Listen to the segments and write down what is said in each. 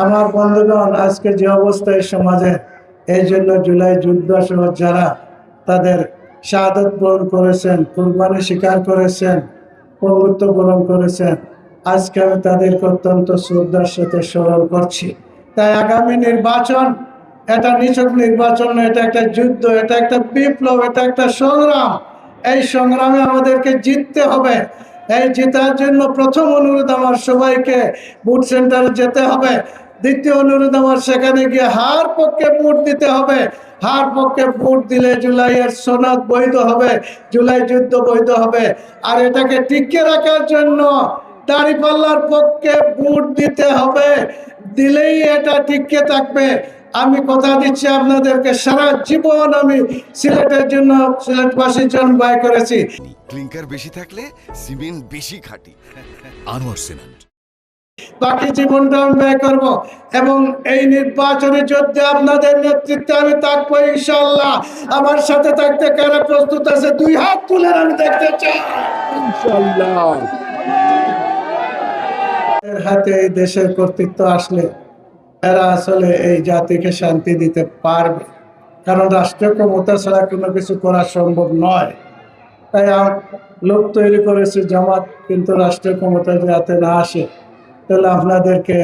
আমার বন্ধুগণ, আজকে যে অবস্থায় সমাজে, এই জন্য জুলাই যুদ্ধ সহ যারা তাদের শাহাদত বরণ করেছেন, কুরবানি স্বীকার করেছেন, পঙ্গুত্ব বরণ করেছেন, আজকে আমি তাদেরকে অত্যন্ত শ্রদ্ধার সাথে স্মরণ করছি। তাই আগামী নির্বাচন এটা নিছক নির্বাচন নয়, এটা একটা যুদ্ধ, এটা একটা বিপ্লব, এটা একটা সংগ্রাম। এই সংগ্রামে আমাদেরকে জিততে হবে। এই জেতার জন্য প্রথম অনুরোধ আমার সবাইকে ভোট সেন্টারে যেতে হবে। দ্বিতীয় অনুরোধ আমার সেখানে গিয়ে হার পক্ষে ভোট দিতে হবে। হার পক্ষে ভোট দিলে জুলাইয়ের সনদ বৈধ হবে, জুলাই যুদ্ধ বৈধ হবে। আর এটাকে টিকিয়ে রাখার জন্য দাঁড়িপাল্লার পক্ষে ভোট দিতে হবে, দিলেই এটা টিকে থাকবে। আমি কথা দিচ্ছি আপনাদেরকে, সারা জীবন আমি সিলেটের জন্য, সিলেটবাসীর জন্য ব্যয় করেছি। ক্লিংকার বেশি থাকলে সিমেন্ট বেশি খাঁটি। আনোয়ার সিমেন্ট। বাকি জীবনটা আমি ব্যয় করব এবং এই নির্বাচনের যুদ্ধে আপনাদের নেতৃত্বে আমি থাকবো ইনশাআল্লাহ। আমার সাথে থাকতে কারা প্রস্তুত আছে? দুই হাত তুলে আমি দেখতে চাই ইনশাআল্লাহ। এর হাতে এই দেশের কর্তৃত্ব আসলে এরা আসলে এই জাতিকে শান্তি দিতে পারবে, কারণ রাষ্ট্রীয় ক্ষমতা ছাড়া কোনো কিছু করা সম্ভব নয়। তাই লোক তৈরি করেছে জামাত, কিন্তু রাষ্ট্রীয় ক্ষমতা যাতে না আসে, তাহলে আপনাদেরকে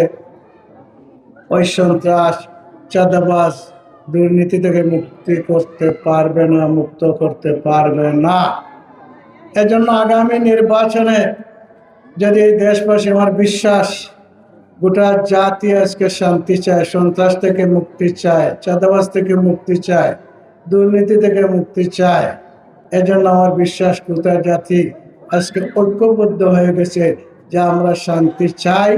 ওই সন্ত্রাস, চাঁদাবাজ, দুর্নীতি থেকে মুক্তি করতে পারবে না, মুক্ত করতে পারবে না। এজন্য আগামী নির্বাচনে যদি এই দেশবাসী, আমার বিশ্বাস গোটা জাতি আজকে শান্তি চায়, সন্ত্রাস থেকে মুক্তি চায়, চাঁদাবাজ থেকে মুক্তি চায়, দুর্নীতি থেকে মুক্তি চায়। এজন্য আমার বিশ্বাস গোটা জাতি আজকে ঐক্যবদ্ধ হয়ে গেছে যে আমরা শান্তি চাই।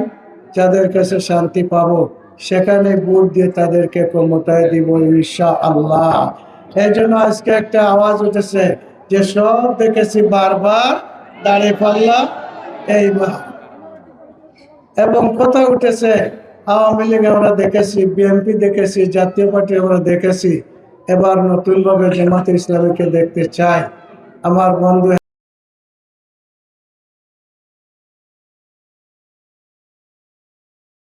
যাদের কাছে শান্তি পাবো সেখানে ভোট দিয়ে তাদেরকে ক্ষমতায় দিব ইনশাআল্লাহ। এই জন্য আজকে একটা আওয়াজ উঠেছে যে সব দেখেছি বারবার দাঁড়িপাল্লা এইবার, এবং কথা উঠেছে আওয়ামী লীগ আমরা দেখেছি, বিএনপি দেখেছি, জাতীয় পার্টি আমরা দেখেছি, এবার নতুনভাবে জামাতে ইসলামীকে দেখতে চাই। আমার বন্ধু